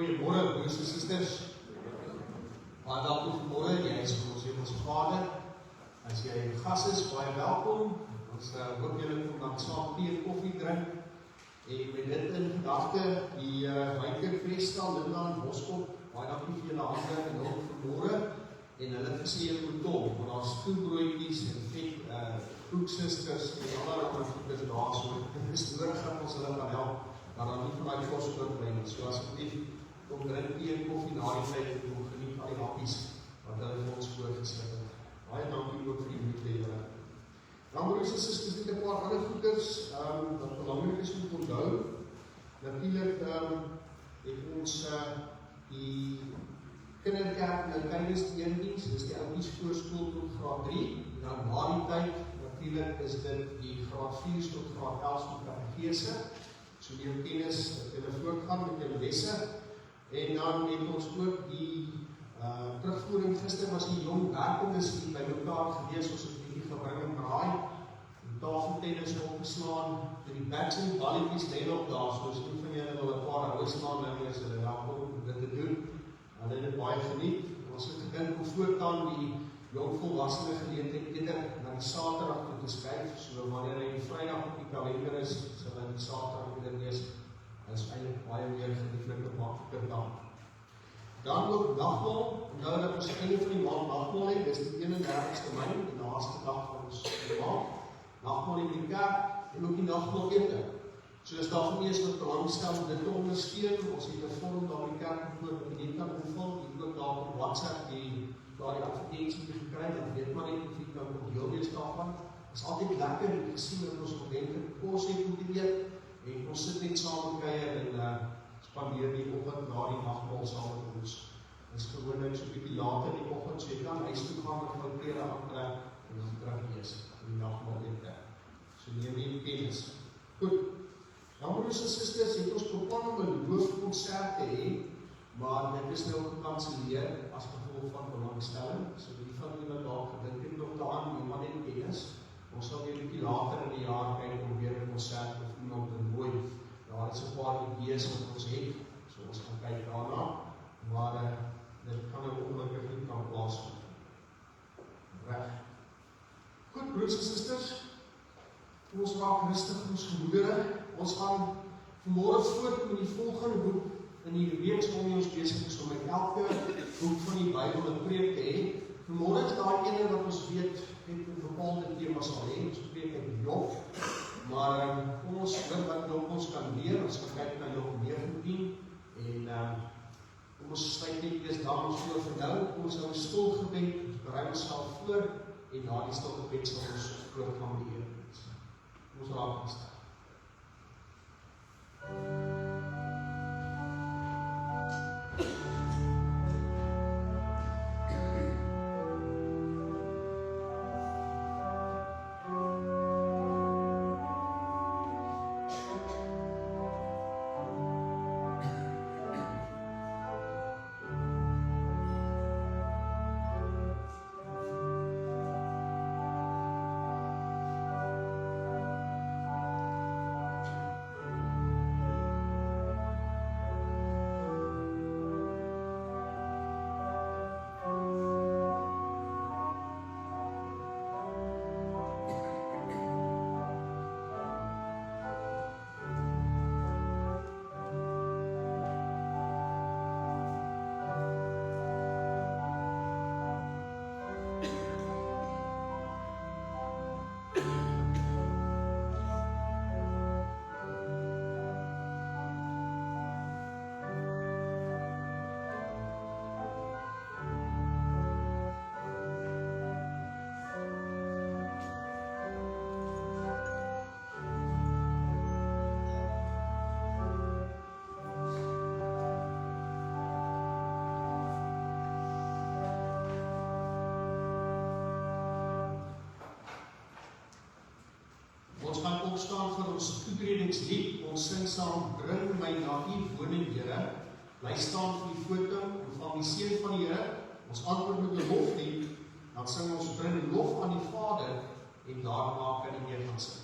Goeiemôre, broers en susters. Baie welkom vanmôre, jy is vir ons hemelse Vader. As jy 'n gas is, baie welkom. Ons hoop julle kom dan saam tee en koffie drink. En met dit in gedagte, die Wynkerkfeestal Linda en Boskop, baie dankie vir julle hande en hulp vanmôre. En hulle het gesê julle moet kom, want daar's toebroodjies en vet broeksusters en allerlei goeders daar so. Dit is nodig dat ons hulle kan help, maar dan nie vir my kos bly nie. So asseblief kom drink tee en koffie na die tyd en kom geniet al die happies wat hulle vir ons voorgesit het. Baie dankie ook vir die liefde julle. Dan broers en susters, dit 'n paar ander goeders wat belangrik is om te onthou. Natuurlik het ons die kinderkerk nou tydens die eendiens, dis die oudjies voorskool tot graad 3. Dan na die tyd, natuurlik is dit die graad 4 tot graad 11 met katedese. So die kennis dat julle voortgaan met julle lesse. En dan het ons ook die terugvoering. Gister was die jong werkendes hier by mekaar gewees, ons het bietjie gebring en braai, die tafeltennis opgeslaan, die bats en balletjies lê op daar, so as een van julle wil 'n paar hou slaan, dan is hulle welkom om dit te doen. Hulle het dit baie geniet. Ons het gedink hoe voortaan die jong volwassene geleentheid eerder na die Saterdag toe te skuif, so wanneer hy die Vrydag op die kalender is, sal hy die Saterdag weer wees. Dit is eintlik baie meer gelieflike makliker dan. Dan ook nagmaal, onthou dat ons einde van die maand nagmaal het, dis die 31ste Mei, die laaste dag van ons maand. Nagmaal in die kerk en ook die nagmaal ete. So as daar van is wat belangstel om dit te ondersteun, ons het 'n vorm daar in die kerk voor wat jy kan invul, jy ook daar op WhatsApp die advertensie gekry, dan weet maar net of jy kan op deel wees daarvan. Dit is altyd lekker om te sien dat ons ordentlike kos het om te eet, en ons sit net saam en kuier en spandeer die oggend na die nagmaal saam met ons. Dit is gewoonlik so 'n bietjie later in die oggend, so jy kan huis toe gaan met jou klere aantrek en dan terug wees vir die nagmaal ete. So neem jy kennis. Goed. Nou broers en susters, het ons beplan om 'n loofkonsert te hê, maar dit is nou gekanselleer as gevolg van belangstelling. So die van julle dalk gedink het nog daaraan, maar net kennis. Ons sal weer 'n bietjie later in die jaar kyk om weer 'n konsert of iemand te nooi. Daar is 'n paar idees wat ons het, so ons gaan kyk daarna, maar dit kan nou ongelukkig nie kan plaasvind. Reg. Goed, broers en susters, ons raak rustig ons gemoedere. Ons gaan vanmôre voort met die volgende boek in die reeks waarmee ons besig is om met elke boek van die Bybel 'n preek te hê. Vanmôre is daar ene wat ons weet het 'n bepaalde tema sal hê, ons preek uit Job. Maar kom ons kyk wat Job ons kan leer, ons gaan kyk na Job 19 en kom ons sluit net eers daar ons voor vir nou, kom ons hou 'n stil gebed, ons berei onsself voor en na die stil gebed sal ons voortgaan met die Here. Ons raak stil. Ons gaan opstaan vir ons toetredingslied, ons sing saam, bring my na u woning, Here. Bly staan vir die foto, ontvang die seën van die Here. Ons antwoord met 'n loflied, dan sing ons bring lof aan die Vader en daarna kan die Here gaan sing.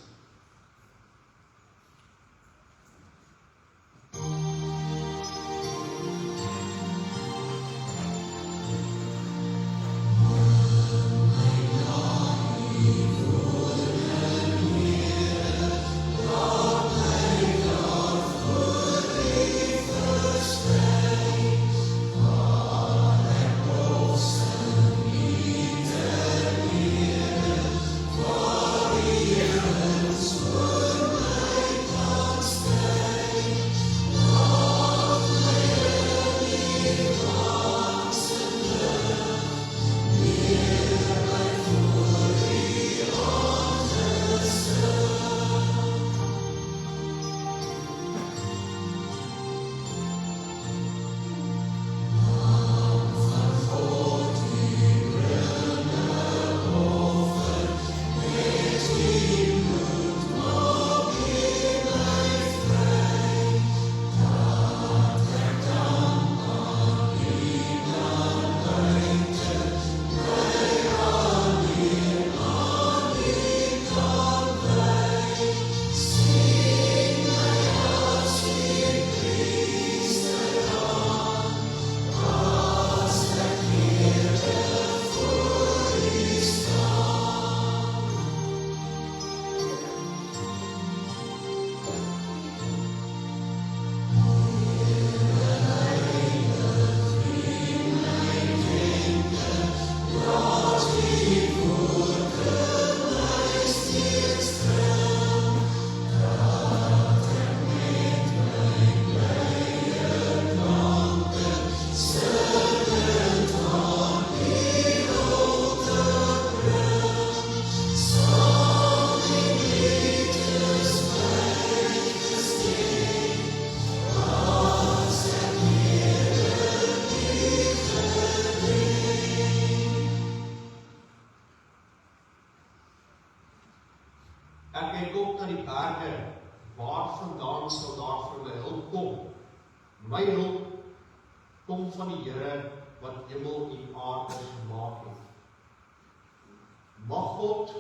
verder, waar vandaan sal daar vir hulle hulp kom? My hulp kom van die Here wat hemel en aarde gemaak het. Mag God,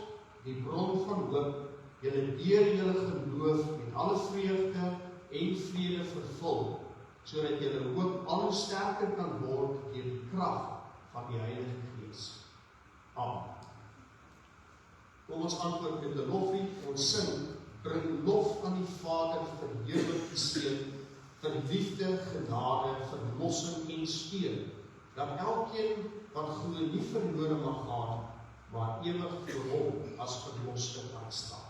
die bron van hoop, julle deur julle geloof met alle vreugde en vrede vervul, sodat julle hoop al sterker kan word deur die krag van die Heilige Gees. Amen. Kom ons antwoord met 'n loflied, ons sing, bring lof aan die Vader, verheerlik die Seun, vir liefde, genade, verlossing en steun, dat elkeen wat glo nie verlore mag gaan, maar ewig vir hom as verlosser kan staan.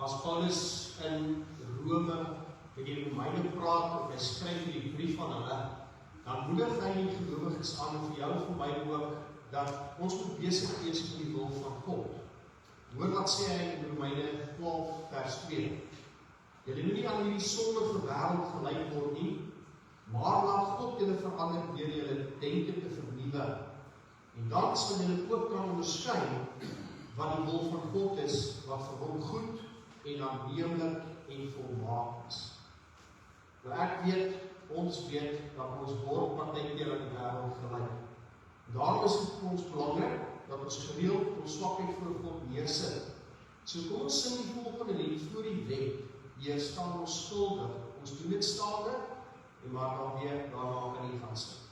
As Paulus in Rome met die Romeine praat of hy skryf die brief aan hulle, dan moedig hy die gelowiges aan vir jou en vir my ook dat ons moet besig wees met die wil van God. Hoor wat sê hy in Romeine 12 vers 2. Julle moet nie aan hierdie sondige wêreld gelyk word nie, maar laat God julle verander deur julle denke te vernuwe. En dan sal julle ook kan onderskei wat die wil van God is, wat vir hom goed en aanneemlik en volmaak is. Nou ek weet, ons weet, dat ons word partykeer aan die wêreld gelyk. Daarom is dit vir ons belangrik, dat ons gereeld ons swakheid voor God neersit. So kom ons sing die volgende lied voor die wet, Heer, staan ons skuldig. Ons doen dit staande, en maar dan weer daarna kan U gaan sit.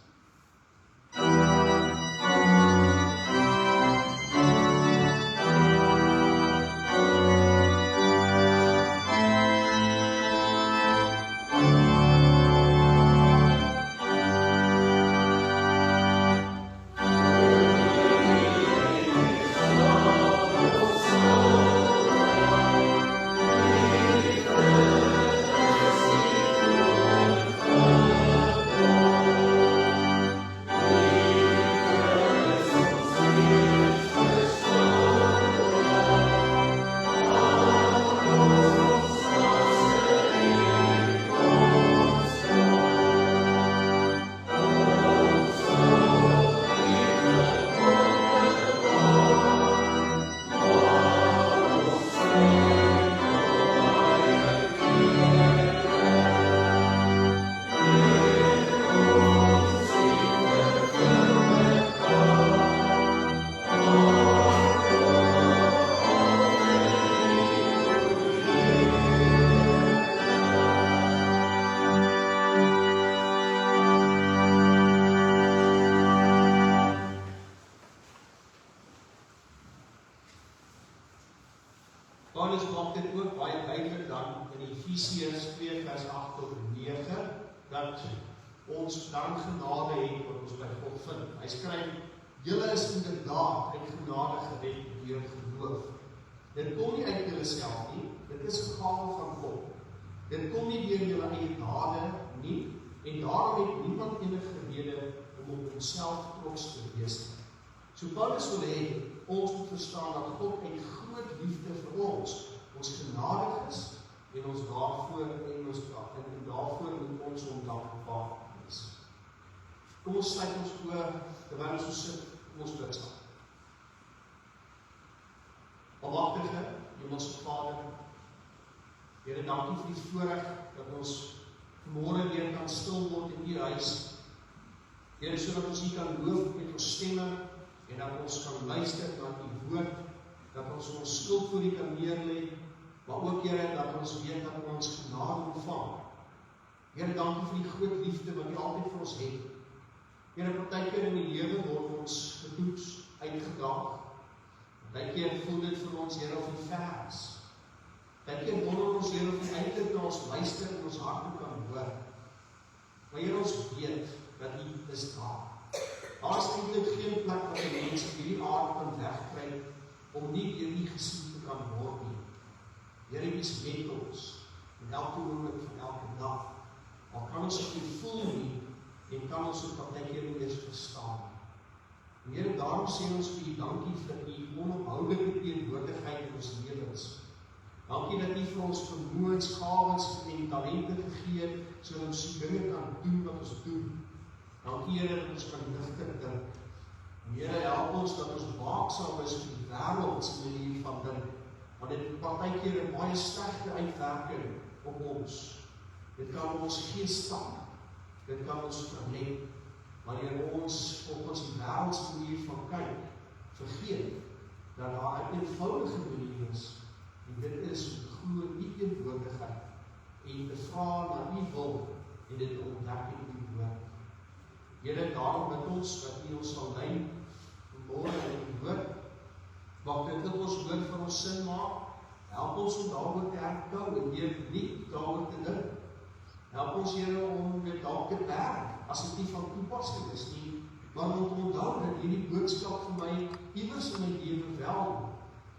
Paulus maak dit ook baie duidelik dan in Efesiërs 2 vers 8 tot 9 dat ons dan genade het wat ons by God vind. Hy skryf: "Julle is inderdaad uit genade gered deur geloof. Dit kom nie uit julle self nie, dit is 'n gawe van God. Dit kom nie deur julle eie dade nie, en daarom het niemand enige rede om op homself trots te wees nie." So Paulus wil hê ons moet verstaan dat God uit groot liefde vir ons genadig is en ons daarvoor moet ons hom dankbaar wees. Kom ons sluit ons oë terwyl ons so sit in ons bid saam. Almagtige Hemelse Vader, Here, dankie vir die voorreg dat ons vanmôre weer kan stil word in U huis. Here, sodat ons U kan loof met ons stemme en dat ons kan luister na U woord, dat ons skuld voor U kan neerlê, maar ook, Here, dat ons weet dat ons genade ontvang. Here, dankie vir die groot liefde wat U altyd vir ons het. Here, partykeer in die lewe word ons getoets, uitgedaag. Partykeer voel dit vir ons, Here, of U ver is. Partykeer wonder ons, Here, of U eintlik na ons luister en ons harte kan hoor. Maar Here, ons weet dat U is daar. Daar is eintlik geen plek wat die mens op hierdie aarde kan wegkry om nie deur U gesien te kan word nie. Here, U is met ons in elke oomblik van elke dag. Al kan ons dit nie voel nie en kan ons dit partykeer nie eens verstaan nie. Here, daarom sê ons vir U dankie vir U onophoudelike teenwoordigheid in ons lewens. Dankie dat U vir ons vermoëns, gawes en talente gegee het sodat ons die dinge kan doen wat ons doen. Dankie, Here, dat ons kan ligter dink. Here, help ons dat ons waaksaam is vir die wêreld se manier van dink, want dit het partykeer 'n baie slegte uitwerking op ons. Dit kan ons gees stak, dit kan ons verlet, maar Here, ons volgens die wêreld se manier van kyk, vergeet dat daar 'n eenvoudige manier is, en dit is om te glo in U teenwoordigheid en te vra na U wil en dit te ontdek in U woord. Here, daarom bid ons dat U ons sal lei vanmôre in U woord. Maak dit dat ons woord vir ons sin maak. Help ons om daaroor te herkou en weer nie daaroor te dink. Help ons, Here, om dit dalk te berg as dit nie van toepassing is nie, maar om te onthou dat hierdie boodskap vir my iewers in my lewe wel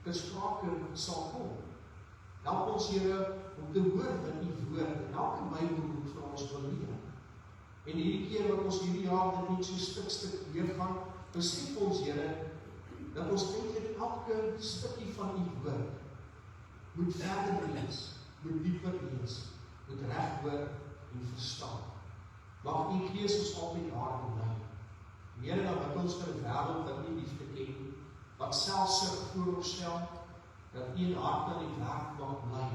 ter sprake sal kom. Help ons, Here, om te hoor dat U woord en elke Bybelboek vir ons wil leer. En hierdie keer wat ons hierdie jaar dit net so stuk weer gaan, besef ons, Here, dat ons eintlik elke stukkie van U woord moet verder lees, moet dieper lees, moet reg hoor en verstaan. Mag U Gees ons altyd daarin lei. Here, dan bid ons vir 'n wêreld wat nie liefde ken nie, wat selfsug vooropstel, dat U in hart aan die werk mag bly.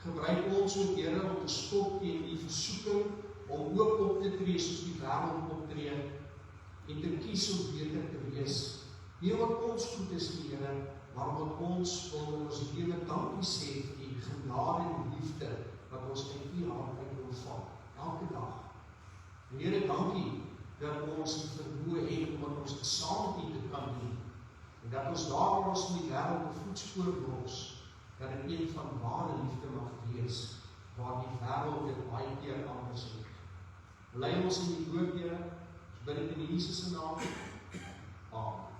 Gebruik ons ook, Here, om te stop teen die versoeking om ook op te tree soos die wêreld optree en te kies om beter te wees. Nie wat ons goed is, Here, maar wat ons wil in ons lewe dankie sê vir die genade en liefde wat ons uit U hand uit ontvang, elke dag. En Here, dankie dat ons die vermoë het om ons saam met U te kan doen. En dat ons daar waar ons in die wêreld 'n voetspoor los, dat dit een van ware liefde mag wees, waar die wêreld dit baie keer anders het. Lei ons in die woord, Here, ons bid dit in Jesus se naam. Amen.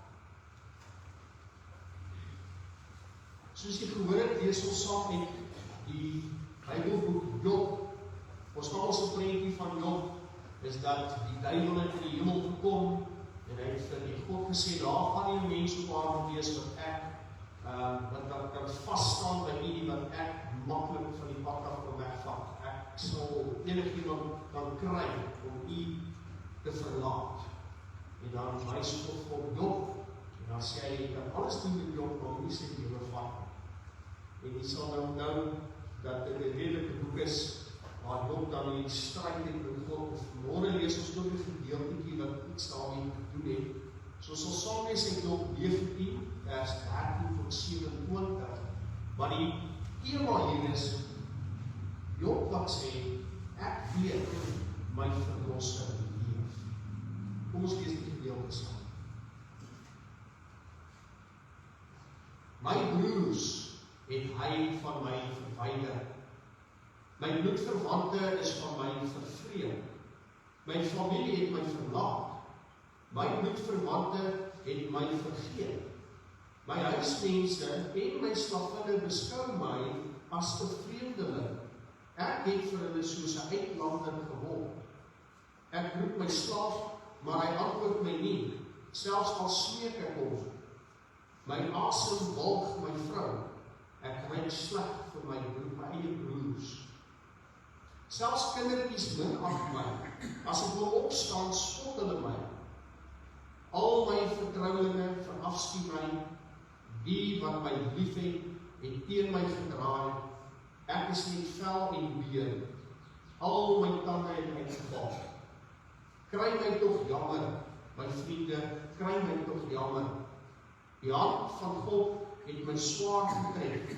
Soos jy gehoor het, lees ons saam met die Bybelboek Job. Ons almal se prentjie van Job is dat die duiwel het in die hemel gekom en hy het vir die God gesê, daar gaan nie 'n mens op aarde wees wat ek wat kan vasstaan by U, wat ek maklik van die pad af kan wegvat. Ek sal enigiemand kan kry om U te verlaat. En dan wys God op Job, en dan sê hy, jy kan alles doen met Job, maar nie sy lewe vat. En jy sal nou dat dit 'n redelike boek is, waar Job dan in die stryd het met God. Vanmorgen lees ons ook 'n gedeeltjie wat iets daarmee te doen het. So ons sal saam lees uit Job 19, vers 13 tot 27. Maar die tema hier is, Job wat sê, ek weet my verlosser leef. Kom ons lees die gedeelte saam. My broers het hy van my verwyder. My bloedverwante is van my vervreem. My familie het my verlaat. My bloedverwante het my vergeet. My huismense en my slavinne beskou my as 'n vreemdeling. Ek het vir hulle soos 'n uitlander geword. Ek roep my slaaf, maar hy antwoord my nie, selfs al smeek ek hom. My asem walg my vrou. Ek ruik sleg vir my eie broers. Selfs kindertjies minag my. As ek wil opstaan, spot hulle my. Al my vertrouelinge verafskuw my. Die wat my liefhet, het teen my gedraai. Ek is net vel en been. Al my tande het uitgeval. Kry my tog jammer, my vriende, kry my tog jammer. Die hand van God het my swaar getref.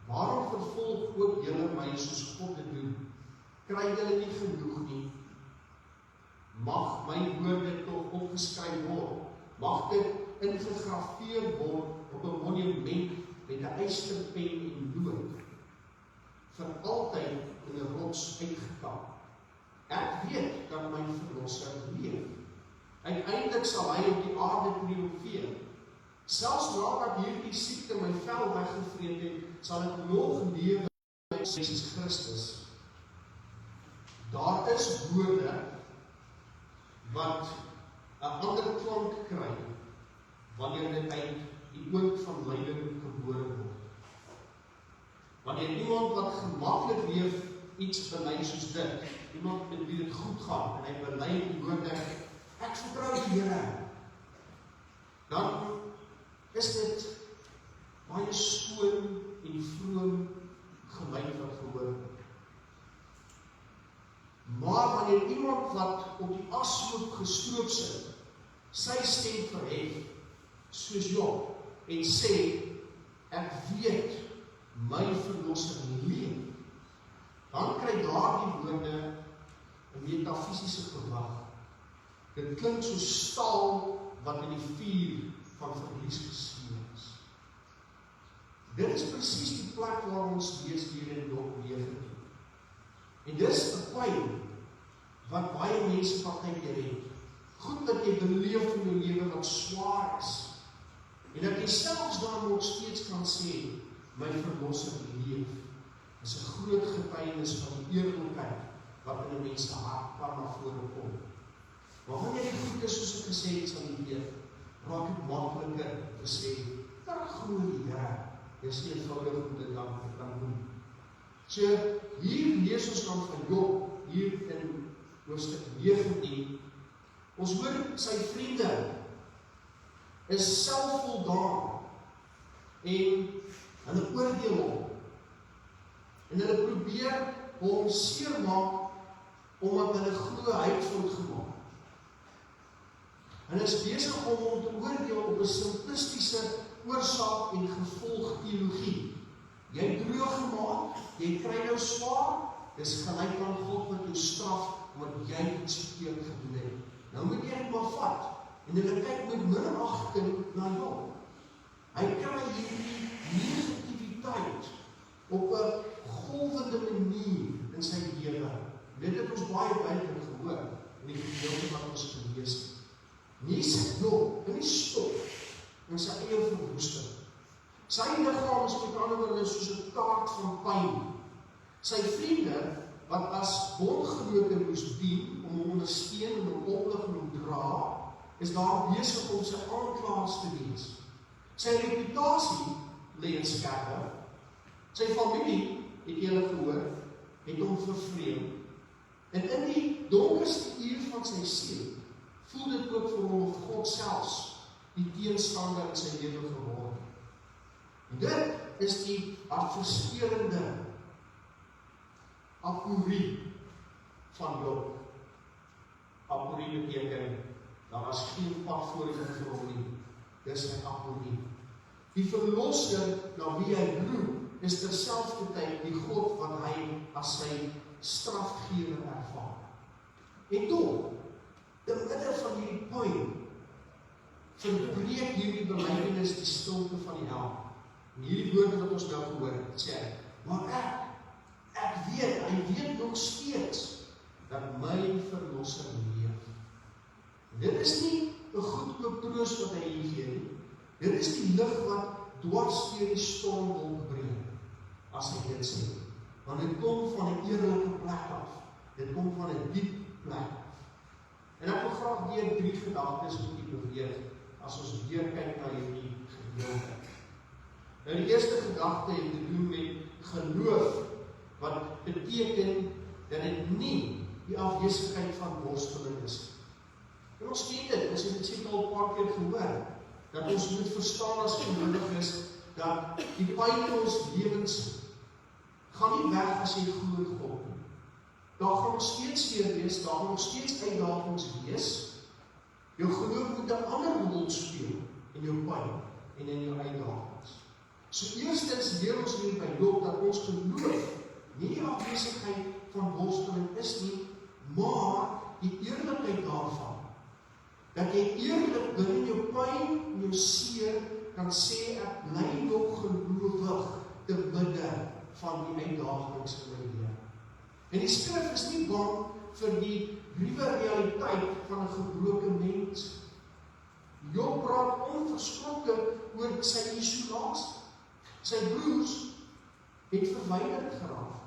Waarom vervolg ook julle my soos God dit doen? Kry julle nie genoeg nie? Mag my woorde tog opgeskryf word. Mag dit ingegrafeer word op 'n monument met 'n ysterpen en lood. Vir altyd in 'n rots uitgekamp. Ek weet dat my verlosser leef. Uiteindelik sal hy op die aarde triomfeer. Selfs nadat hierdie siekte my vel weggevreet het, sal ek nog lewe in Jesus Christus. Daar is woorde wat 'n ander klank kry wanneer dit uit die oond van lyding gebore word. Wanneer iemand wat gemaklik leef iets bely soos dit, iemand met wie dit goed gaan en hy bely die woorde, ek vertrou die Here, dan is dit baie skoon en vroom geluid wat gehoor word. Maar wanneer iemand wat op die ashoop gestroop sit, sy stem verhef, soos Job, en sê, ek weet my verlosser leef, dan kry daardie woorde 'n metafisiese gewag. Dit klink so staal wat in die vuur van verlies gesmeer is. Dit is presies die plek waar ons lees hier in Job 19. En dis 'n pyn wat baie mense partykeer het. Goed dat jy beleef in jou lewe wat swaar is. En dat jy selfs dan nog steeds kan sê, my verlosser leef. Is 'n groot getuienis van die eerlikheid wat in 'n mens se hart kan na vore kom. Maar wanneer jy goed is, soos ek gesê het, sal jy weet, raak dit makliker te sê, daar glo die Here. Dis nie eenvoudig om dit dan te kan doen. So, hier lees ons dan van Job, hier in hoofstuk 19. Ons hoor sy vriende is selfvoldaan en hulle oordeel hom. En hulle probeer hom seermaak omdat hulle glo hy het fout gemaak. Hulle is besig om hom te oordeel op 'n oorsaak en gevolg teologie. Jy droog gemaak, jy kry nou swaar, dis gelyk aan God wat jou straf, omdat jy iets verkeerd gedoen het. Nou moet jy dit maar vat, en hulle kyk met minagting na jou. Hy kry hierdie negativiteit op 'n golwende manier in sy lewe. Dit het ons baie duidelik gehoor in die gedeelte wat ons gelees het. Nie sit nog in die stop in sy eie verwoesting. Sy liggaam is met ander woorde soos 'n kaart van pyn. Sy vriende wat as bondgenote moes dien om hom ondersteun en hom oplig en hom dra, is daar besig om sy aanklaers te wees. Sy reputasie lê in skerpe. Sy familie, het julle gehoor, het hom vervreem. En in die donkerste uur van sy siel, voel dit ook vir hom of God selfs die teenstander in sy lewe geword. En dit is die hartverskeurende aporie van Job. Aporie beteken, daar was geen pad vorentoe vir hom nie. Dis sy aporie. Die verlosser na wie hy roep, is terselfdertyd die God wat hy as sy strafgewer ervaar. En tog, te midde van hierdie pyn, verbreek hierdie belydenis die stilte van die hel. En hierdie woorde wat ons nou gehoor het, sê hy, maar ek weet, hy weet nog steeds, dat my verlosser leef. En dit is nie 'n goedkoop troos wat hy hier gee nie. Dit is die lig wat dwars deur die stormwolk breek, as hy dit sê. Want dit kom van 'n eerlike plek af. Dit kom van 'n diep plek af. En ek wil graag deur 3 gedagtes met u beweeg, as ons weer kyk na hierdie gedeelte. Nou die eerste gedagte het te doen met geloof, wat beteken dat dit nie die afwesigheid van worsteling is. En ons ken dit, ons het dit seker al 'n paar keer gehoor, dat ons moet verstaan as gelowiges, dat die pyn in ons lewens gaan nie weg as jy glo in God nie. Daar gaan nog steeds seer wees, daar gaan nog steeds uitdagings wees. Jou geloof moet 'n ander rol speel in jou pyn en in jou uitdagings. So eerstens leer ons hier by Job dat ons geloof nie die afwesigheid van worsteling is nie, maar die eerlikheid daarvan. Dat jy eerlik binne jou pyn en jou seer kan sê, ek bly nog gelowig te midde van die uitdagings in my lewe. En die skrif is nie bang vir die ruwe realiteit van 'n gebroke mens. Job praat onverskrokke oor sy isolasie. Sy broers het verwyderd geraak.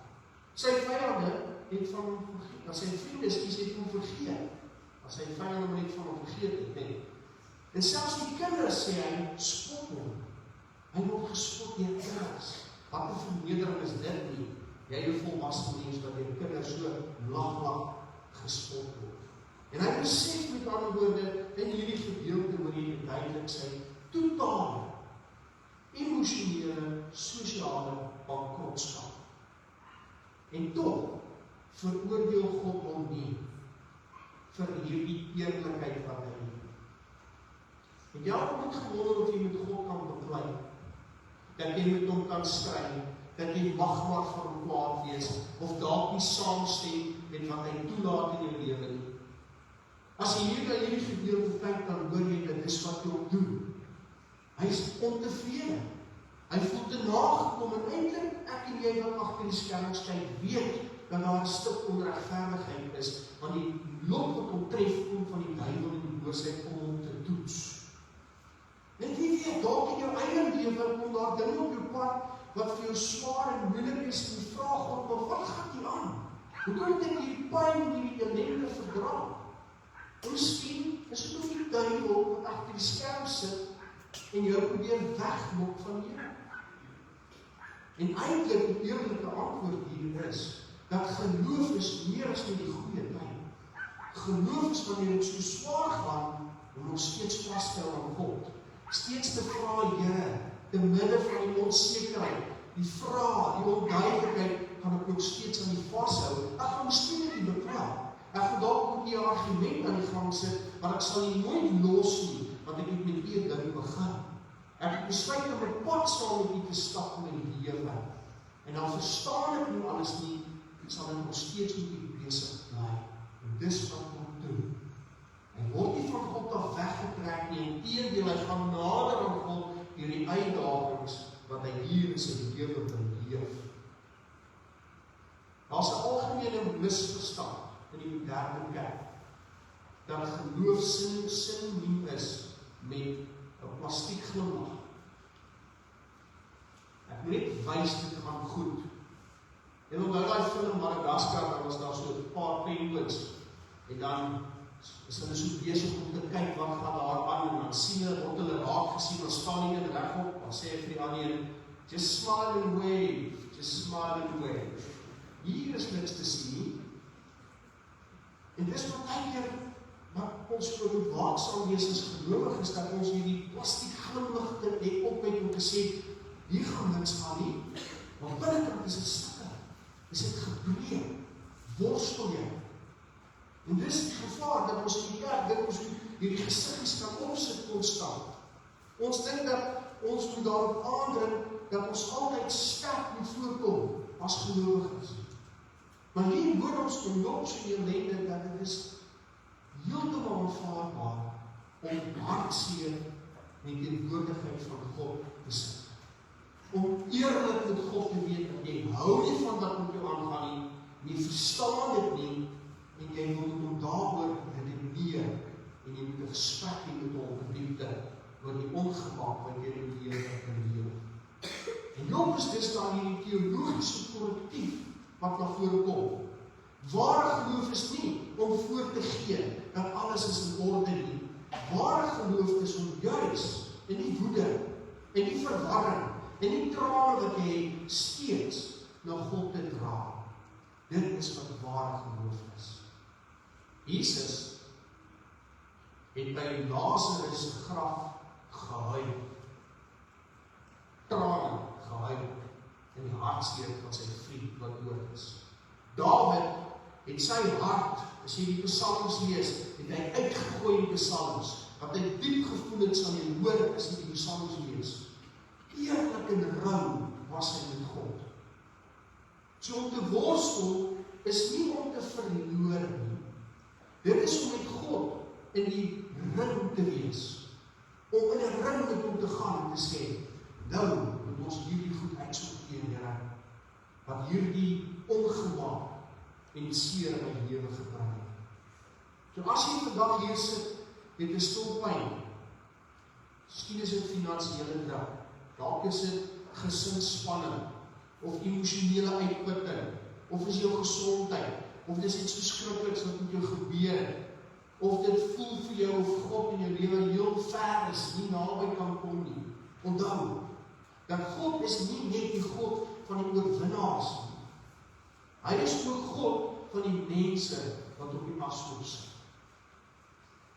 Sy vyande het van hom vergeet. As sy vriende het hom vergeet. As sy vyande hom net van hom vergeet het, nee. En selfs die kinders, sê hy, spot hom. Hy word gespot deur kinders. Wat 'n vernedering is dit nie? Jy 'n volwasse mens wat deur kinders so lag gespot word. En hy besef met ander woorde in hierdie gedeelte hoe hy duidelik sy totale emosionele, sosiale bankrotskap. En tog veroordeel God hom nie vir hierdie eerlikheid wat hy het. En jy moet gewonder of jy met God kan beklei, dat jy met hom kan stry, dat jy mag maar van hom kwaad wees, of dalk nie saamstem met wat hy toelaat in jou lewe nie. As jy hier na hierdie gedeelte kyk, dan hoor jy dit is wat jy doen. Hy is ontevrede. Hy voel te nagekom en eintlik ek en jy wat agter die skerms kyk weet dat daar 'n stuk onregverdigheid is, want die lot wat hom tref kom van die duiwel en die boosheid om hom te toets. En wie weet, dalk in jou eie lewe kom daar dinge op jou pad wat vir jou swaar en moeilik is en jy vra God, maar wat gaan hier aan? Hoe kan ek hierdie pyn en hierdie ellende verdra? Miskien is dit ook die duiwel wat agter die skerm sit en jou probeer weglok van jou. En eintlik die eerlike antwoord hier is, dat geloof is meer as net die goeie tyd. Geloof is wanneer dit so swaar gaan, om nog steeds vasstel aan God. Steeds te vra, Here, te midde van die onsekerheid, die vraag, die onduidelikheid, kan ek nog steeds aan die vashou. Ek gaan miskien nie beklaar. Ek gaan dalk ook nie 'n argument aan die gang sit, maar ek sal nie nooit los nie, want ek het met 'n ding begin. Ek het besluit om 'n pad saam met U te stap met die lewe. En dan verstaan ek nie alles nie, ek sal dan nog steeds met U besig bly. En dis wat ek doen. Hy word nie van God af weggetrek nie, inteendeel, hy gaan nader aan God deur die uitdagings wat hy hier in sy lewe beleef. Daar's 'n algemene misverstand in die moderne kerk dat geloof sinoniem is met 'n plastiek glimlag. Ek moet net wys dit gaan goed. En onthou daai film Madagascar, daar was daar so 'n paar penguins en dan is hulle so besig om te kyk wat gaan daar aan en dan sien hulle, word hulle raak gesien, dan staan die een regop, dan sê hy vir die ander een, just smile and wave, just smile and wave. Hier is niks te sien. En dis wat wat ons moet waaksaam wees as gelowiges, dat ons hierdie plastiek glimlag te hê op met om te sê, hier gaan niks aan nie, maar binnekant is dit stikke, is dit gebreek, worstel jy. En dis die gevaar dat ons in die kerk dink ons hierdie gesiggies kan opsit konstant. Ons dink dat ons moet daarop aandring dat ons altyd sterk moet voorkom as gelowiges. Maar hier hoor ons in Job se ellende dat dit is heeltemal aanvaarbaar om hartseer met die teenwoordigheid van God te sit. Om eerlik met God te weet dat jy hou nie van wat met jou aangaan nie, jy verstaan dit nie, en jy moet hom daaroor redeneer, en jy moet 'n gesprek hê met hom in diepte, oor die ongemak wat jy in die lewe beleef. En Job is dus dan hierdie teologiese korrektief wat na vore kom. Ware geloof is nie om voor te gee dat alles is in orde nie. Ware geloof is om juis in die woede, in die verwarring, in die trane wat jy steeds na God te dra. Dit is wat ware geloof is. Jesus het by Lazarus se graf gehuil. Trane gehuil in die hartseer van sy vriend wat dood is. Dawid het sy hart, as jy die psalms lees, het hy uitgegooi in psalms, wat hy diep gevoelens aan die hoor as hy die psalms lees. Eerlik en rou was hy met God. So om te worstel is nie om te verloor nie. Dit is om met God in die ring te wees. Om in 'n ring met hom te gaan en te sê, nou moet ons hierdie goed uitsorteer, Here, wat hierdie ongemak en seer in my lewe gebring het. So as jy vandag hier sit met 'n stolpyn, miskien is dit finansiële druk, dalk is dit gesinsspanning, of emosionele uitputting, of is jou gesondheid, of dis iets verskrikliks wat met jou gebeur, of dit voel vir jou of God in jou lewe heel ver is, nie naby kan kom nie. Onthou, dat God is nie net die God van die oorwinnaars nie. Hy is ook God van die mense wat op die ashoop sit.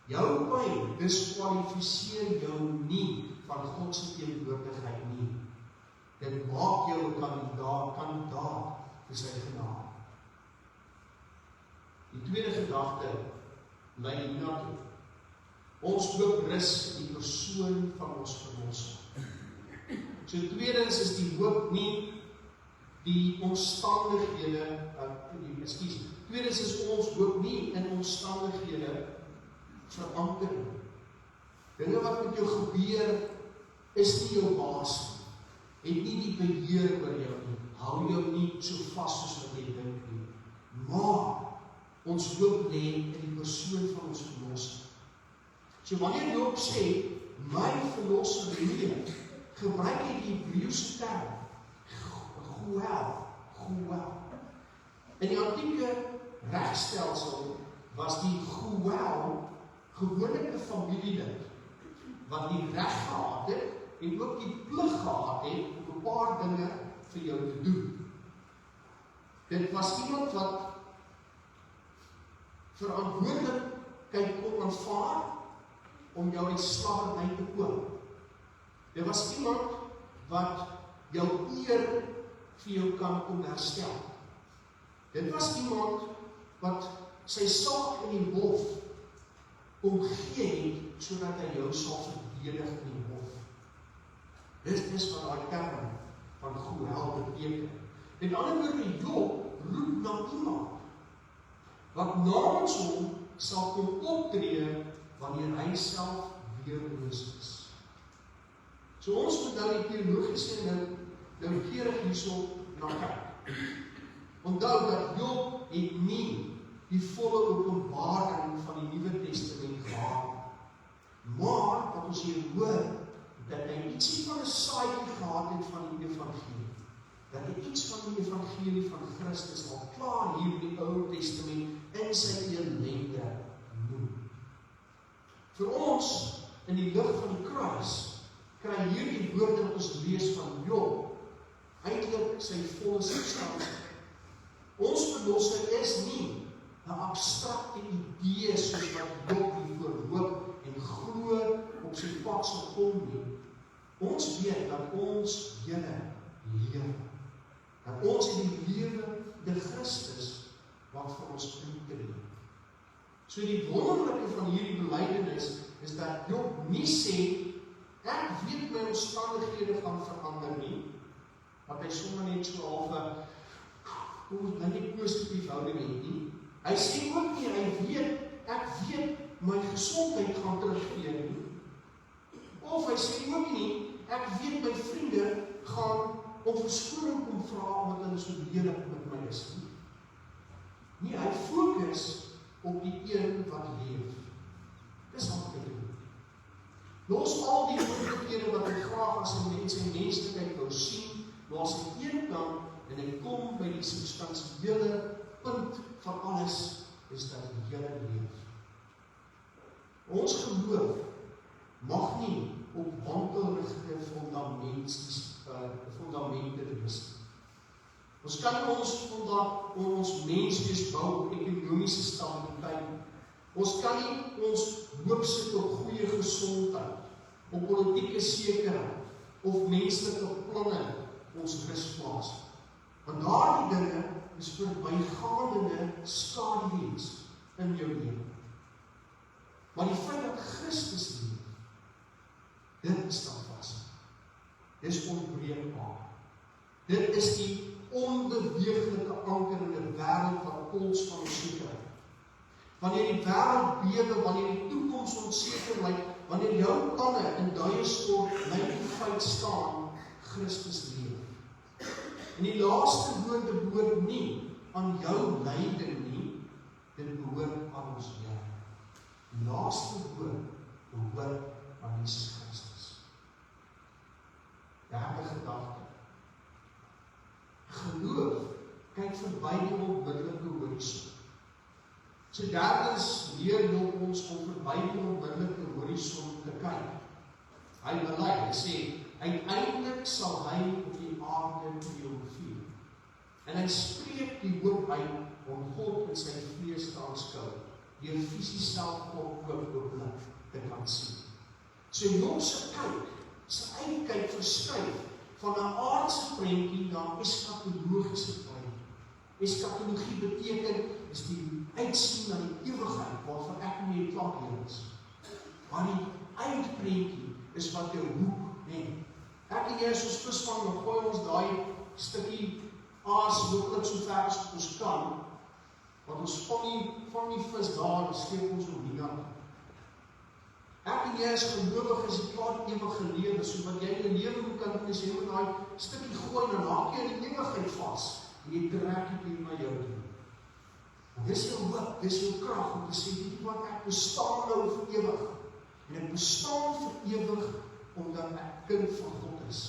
Jou pyn diskwalifiseer jou nie van God se teenwoordigheid nie. Dit maak jou 'n kandidaat vir sy genade. Die tweede gedagte lei hierna toe. Ons hoop rus in die persoon van ons verlosser. So tweedens is die hoop nie die omstandighede, tweedens is ons hoop nie in omstandighede veranker nie. Dinge wat met jou gebeur is nie jou baas nie, het nie die beheer oor jou nie, hou jou nie so vas soos wat jy dink nie. Maar ons hoop lê in die persoon van ons verlosser. So wanneer Job sê, my verlosser leef, gebruik hy die Hebreëse term, Goel. In die antieke regstelsel was die Goel gewoonlik 'n familielid wat die reg gehad het en ook die plig gehad het om 'n paar dinge vir jou te doen. Dit was iemand wat verantwoordelikheid kon aanvaar om jou uit slawerny te koop. Dit was iemand wat jou eer vir jou kan kom herstel. Dit was iemand wat sy saak in die hof kom gee het, sodat hy jou sal verdedig in die hof. Dis wat daai term van Goel beteken. Met ander woorde, Job roep na iemand wat namens hom sal kom optree wanneer hy self weerloos is. So ons moet nou die teologiese noukeurig hierso na kyk. Onthou dat Job het nie die volle openbaring van die Nuwe Testament gehad, maar wat ons hier hoor, dat hy ietsie van 'n saadjie gehad het van die evangelie. Dat hy iets van die evangelie van Christus al klaar hier in die Ou Testament in sy ellende noem. Vir ons, in die lig van die kruis, kry hierdie woorde wat ons lees van Job, eintlik sy volle substansie. Ons verlossing is nie 'n abstrakte idee soos wat Job hiervoor hoop en glo op sy pad sal kom nie. Ons weet dat ons hele lewe, dat ons in die lewende Christus wat vir ons intree. So die wonderlike van hierdie belydenis is dat Job nie sê, ek weet my omstandighede gaan verander nie, wat hy sommer net so half ons nou nie positief houding het nie. Hy sê ook nie, ek weet my gesondheid gaan terugkeer nie. Of hy sê ook nie, ek weet my vriende gaan om verskoning kom vra omdat hulle so lelik met my is nie. Nee, hy fokus op die een wat leef. Dis wat hy doen. Los al die moontlikhede wat hy graag as 'n mens en menslikheid wou sien, los aan een kant en hy kom by die substansiële punt van alles, is dat die Here leef. Ons geloof mag nie op wankelrige fundamente wees. Ons kan ons menswees bou op ekonomiese stabiliteit. Ons kan nie ons hoop sit op goeie gesondheid, op politieke sekerheid, of menslike planne ons rus plaas. Want daardie dinge is verbygaande skaduwees in jou lewe. Maar die feit dat Christus leef, dit is dan vas. Dit is onbreekbaar. Dit is die onbeweeglike anker in 'n wêreld wat kols van onsekerheid. Wanneer die wêreld bewe, wanneer die toekoms onseker lyk, wanneer jou planne in duie stort, bly die feit staan, Christus leef. En die laaste woord behoort nie aan jou lyding nie, dit behoort aan ons Here. Die laaste woord behoort aan Jesus Christus. Derde gedagte. Geloof kyk verby die onmiddellike horison. So derdens leer Job ons om verby die onmiddellike horison te kyk. Hy bely, hy sê, uiteindelik sal hy op die aarde triomfeer. En hy spreek die hoop uit om God in sy vlees te aanskou, deur fisies self ooplik te kan sien. So Job se kyk, sy uitkyk verskuif van 'n aardse prentjie na 'n eskatologiese prentjie. Eskatologie beteken is die uitsien na die ewigheid waarvan ek nie klaar hier is. Maar die eindprentjie is wat jou hoek neem. Ek en jy as ons visvang, dan gooi ons daai stukkie aas hooglik so ver as ons kan, want ons vang die vis daar en sleep ons op die kant. Ek en jy as gelowig is die klaar ewige lewe, so wat jy in die lewe moet kan doen, is jy moet daai stukkie gooi en raak jy in die ewigheid vas, en jy trek dit hier na jou toe. En dis jou hoop, dis jou krag om te sê, weet jy wat, ek bestaan nou vir ewig, en ek bestaan vir ewig, omdat ek kind van God is.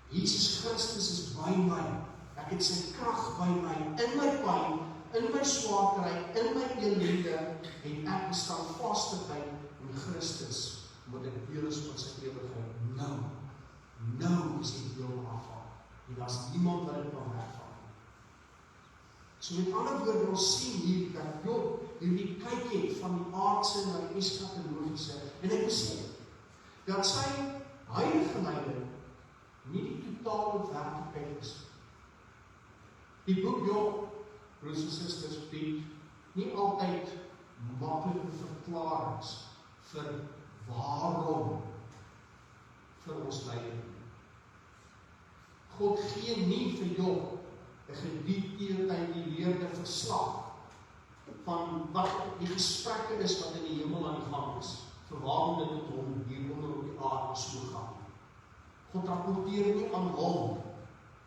Jesus Christus is by my, ek het sy krag by my, in my pyn, in my swaarkry, in my ellende, en ek bestaan vastigheid in Christus, omdat ek deel is van sy ewigheid. Nou is die deel afval. En daar is niemand wat dit kan wegval. So met ander woorde, ons sien hier dat Job hierdie kyk het van die aardse na die eskatologiese, en ek besef dat sy heilige lyding nie die totale werklikheid is. Die boek Job, broers en susters, bied nie altyd maklike verklarings vir waarom vir ons lyding. God gee nie vir Job 'n gedetailleerde verslag van wat die gesprekke is wat in die hemel aan die gang is, vir waarom dit met hom hieronder op die aarde so gaan. God rapporteer nie aan hom,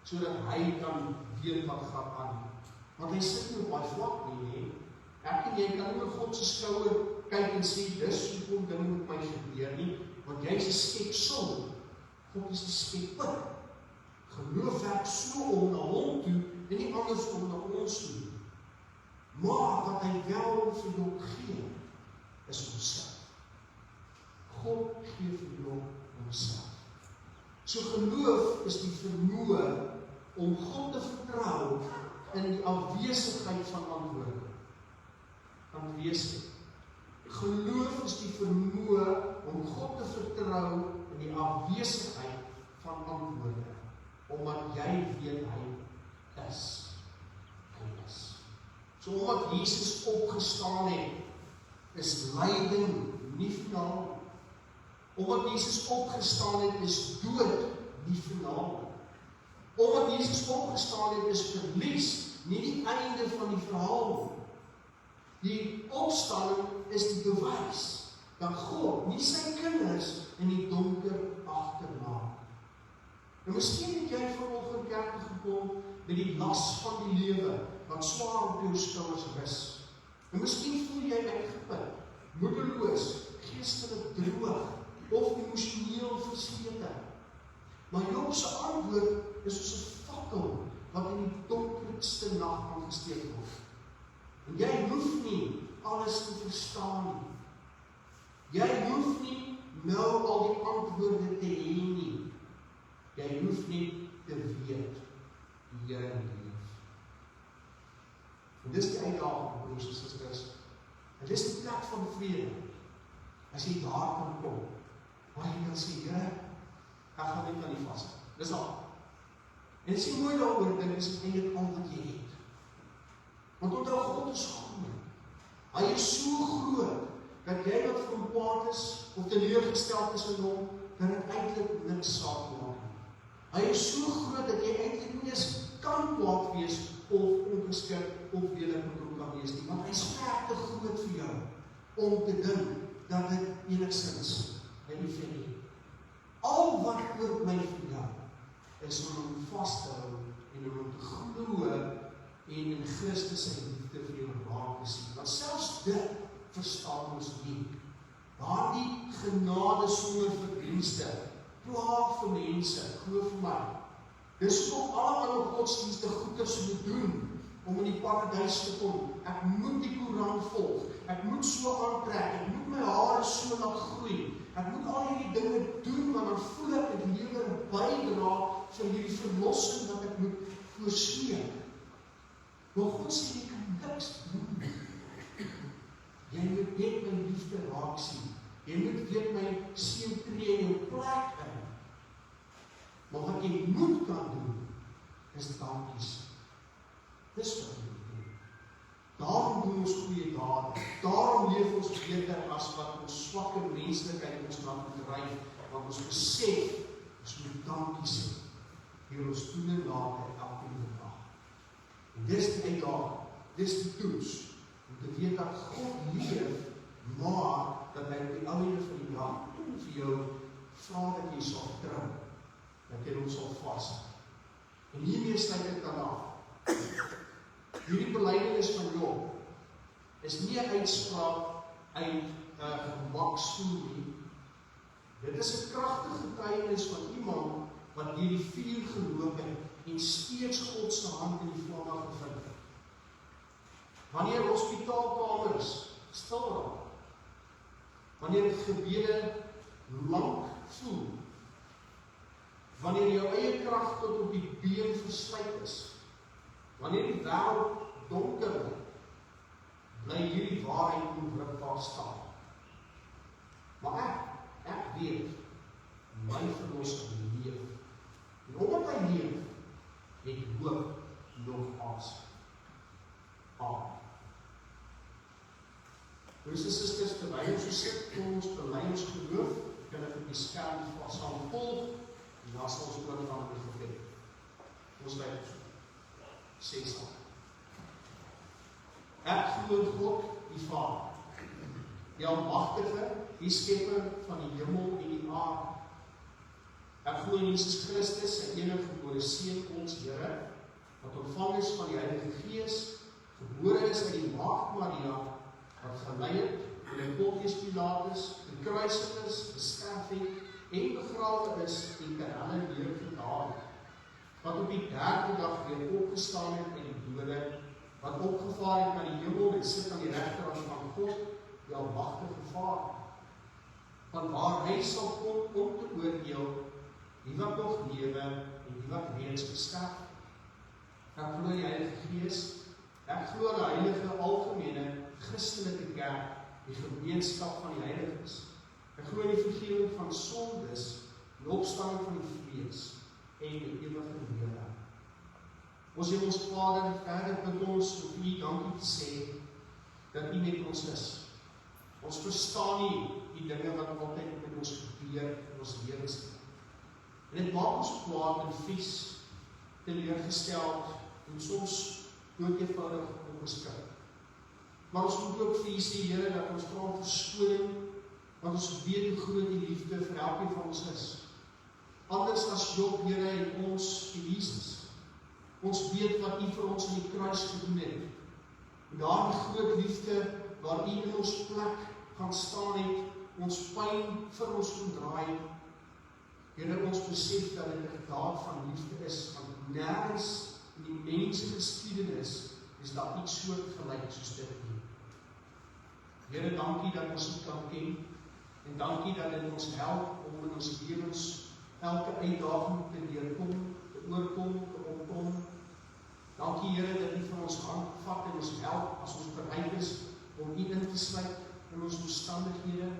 sodat hy kan weet wat gaan aan. Want hy sit nie op baie vlak nie, Ek en jy kan nie oor God se skouer kyk en sê, dis hoekom dinge met my gebeur nie, want jy is 'n skepsel. God is die skepper. Geloof werk so om na hom toe, en nie andersom na ons toe. Maar wat hy wel vir jou gee, is homself. God gee vir jou homself. So geloof is die vermoë om God te vertrou in die afwesigheid van antwoorde. Geloof is die vermoë om God te vertrou in die afwesigheid van antwoorde, omdat jy weet hy is. So omdat Jesus opgestaan het, is lyding nie finaal. Omdat Jesus opgestaan het, is dood nie finaal. Omdat Jesus opgestaan het, is verlies nie die einde van die verhaal. Die opstanding is die bewys dat God nie sy kinders in die donker agterlaat. En miskien het jy vanoggend kerk toe gekom met die las van die lewe wat swaar op jou skouers rus. En miskien voel jy uitgeput, moedeloos, geestelik droog of emosioneel verslete. Maar Job se antwoord is soos 'n fakkel wat in die donkerste nag aangesteek word. En jy hoef nie alles te verstaan nie. Jy hoef nie nou al die antwoorde te hê nie. Jy hoef nie te weet die Here leef. En dis die uitdaging, broers en susters. En dis die plek van vrede. As jy daar kan kom, waar jy kan sê, Here, ek gaan net aan die vas. Dis al. En as jy mooi daaroor dink, is dit eintlik al wat jy het. Want onthou, God is groot. Hy is so groot, dat jy wat vir hom kwaad is, of teleurgesteld is in hom, dat dit eintlik niks saak maak. Hy is so groot, dat jy eintlik nie eens kan kwaad wees, of ongeskik, of welik met hom kan wees nie. Want hy is ver te groot vir jou, om te dink, dat dit enigszins hy nie vir nie. Al wat oor my vir jou, is om hom vast te hou, en om hom te glo, en in Christus sy liefde vir jou raak te sien. Want selfs dit verstaan ons nie. Daardie genade sonder verdienste, pla vir mense, glo vir my. Dis ook alle ander godsdienste goeders moet doen, om in die paradys te kom. Ek moet die Koran volg, ek moet so aantrek, ek moet my hare so laat groei, ek moet al hierdie dinge doen, want dan voel ek het lewer bydra vir hierdie verlossing wat ek moet voorsien. Maar God sê, jy kan niks doen. Jy moet net my liefde raak sien. Jy moet weet my seën tree in jou plek in. Maar wat jy moet kan doen, is dankies. Dis wat jy moet doen. Daarom doen ons goeie dade. Daarom leef ons beter as wat ons swakke menslikheid ons kan bedryf, want ons besef, ons moet dankies sê. Hier ons doen en late elke dag. En dis die uitdaging, dis die toets, om te weet dat God leef, maar dat hy op die einde van die dag vir jou vra dat jy sal trou, dat jy hom sal vas. En hiermee sluit ek dan af. Hierdie belydenis van Job is nie 'n uitspraak uit 'n gemakstoel nie. Dit is 'n kragtige getuienis van iemand wat deur die vuur geloop het en steeds God se hand in die vlamme gevind het. Wanneer hospitaalkamers stil raak, wanneer gebede lank voel, wanneer jou eie krag tot op die been verslyt is, wanneer die wêreld donker word, bly hierdie waarheid onwrikbaar staan. Maar ek weet, my verlosser leef. En omdat hy leef, het hoop nog asem. Amen. Broers en susters, terwyl ons so sit, kom ons bely ons geloof, kan ek op die skerm saam volg, en dan sal ons oorgaan in die gebed. Ons lyk sê saam. Ek glo in God, die Vader, die Almagtige, die Skepper van die hemel en die aarde. Ek glo in Jesus Christus, sy enige gebore Seun, ons Here, wat ontvang is van die Heilige Gees, gebore is uit die Maagd Maria, wat gelei het deur Pontius Pilatus, gekruisig is, gesterf het en begrawe is en ter helle weer gedaan het, wat op die derde dag weer opgestaan het uit die dode, wat opgevaar het na die hemel en sit aan die regterhand van God, die Almagtige Vader, van waar hy sal kom om te oordeel die wat nog lewe en die wat reeds gesterf het. Ek glo die Heilige Gees, ek glo die heilige algemene Christelike kerk, die gemeenskap van die heiliges. Ek glo die vergifnis van sondes, die opstanding van die vlees en die ewige lewe. Ons Hemelse Vader, verder bid ons om U dankie te sê dat U met ons is. Ons verstaan nie die dinge wat altyd met ons gebeur in ons lewens. En dit maak ons kwaad en vies, teleurgesteld en soms dood eenvoudig onbeskik. Maar ons moet ook vir U sê, Here, dat ons vra om verskoning, want ons weet hoe groot die liefde vir elkeen van ons is. Anders as Job, Here, en ons vir Jesus. Ons weet wat U vir ons in die kruis gedoen het. En daardie groot liefde waar U in ons plek gaan staan het, ons pyn vir ons kon draai. Here, ons besef dat dit 'n daad van liefde is, want nergens in die mensgeskiedenis is daar iets soortgelyk soos dit nie. Here, dankie dat ons dit kan ken, en dankie dat dit ons help om in ons lewens elke uitdaging te deurkom, te oorkom, te opkom. Dankie, Here, dat U vir ons hand vat en ons help as ons bereid is om U in te sluit in ons omstandighede.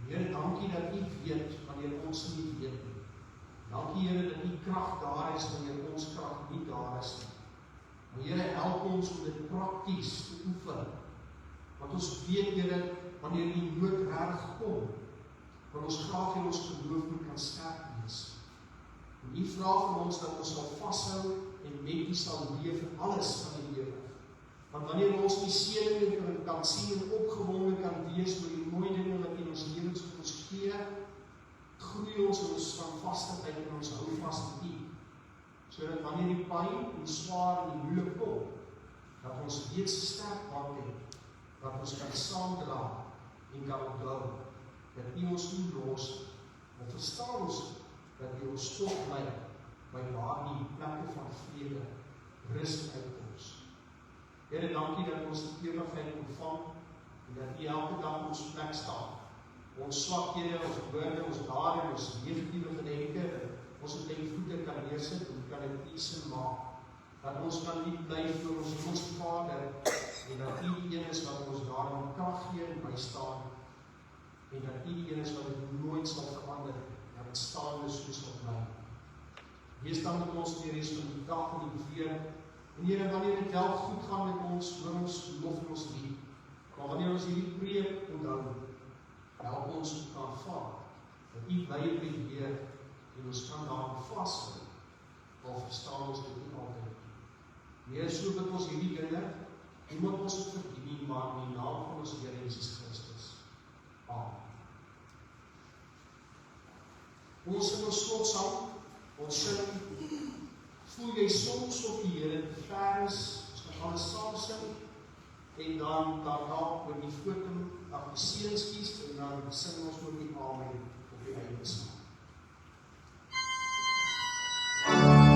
Here, dankie dat U weet wanneer ons nie weet nie. Dankie, Here, dat U krag daar is wanneer ons krag nie daar is nie. Maar Here, help ons om dit prakties te oefen. Want ons weet, Here, wanneer die nood reg kom, want ons graag in ons geloof moet kan sterk wees. En U vra van ons dat ons sal vashou en met U sal leef in alles van die lewe. Want wanneer ons die seëninge kan sien en opgewonde kan wees oor die mooi dinge wat in ons lewens vir ons gee, groei ons in ons standvastigheid en ons hou vas aan U. Sodat wanneer die pyn en swaar en die moeilik kom, dat ons reeds sterk hand het, dat ons kan saamdra en kan onthou dat U ons nie los, en verstaan ons dat U ons tog lei by daardie plekke van vrede, rus en uitkoms. Here, dankie dat ons die ewigheid ontvang en dat U elke dag op ons plek staan. Ons swakhede, ons woorde, ons dade, ons negatiewe gedenke, ons het ten voete kan neersit en kan dit U sin maak. Dat ons kan nie bly voor ons Hemelse Vader en dat U die een is wat ons daarom krag gee en bystaan en dat U die een is wat dit nooit sal verander en het staande soos sal bly. Wees dan met ons die res van die dag en die weer. En Here, wanneer dit wel goed gaan met ons, hoor ons lof en ons lied. Maar wanneer ons hierdie preek onthou, help ons om te aanvaar dat U by beheer en ons kan daarin vashou, al verstaan ons dit nie altyd. Here, so bid ons hierdie dinge, niemand ons het verdien, maar in die naam van ons Here Jesus Christus. Amen. Ons sing ons slotsang, ons sing, voel jy soms op die Here te ver is, ons gaan alles saam sing, en dan daarna oor die fotum, af die seens kies, en dan sing ons oor die amen op die einde saam. Thank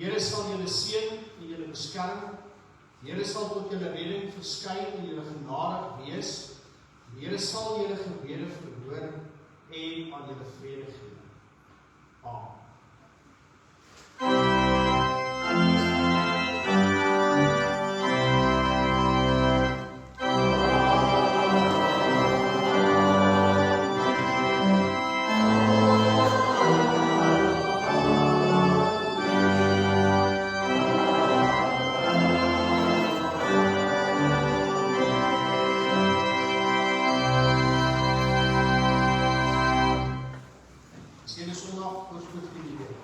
Here sal julle seën en julle beskerm. Here sal tot julle redding verskyn en julle genadig wees. Here sal julle gebede verhoor en aan julle vrede gee. Amen. Sien is zondag, voorspoed vir die Here.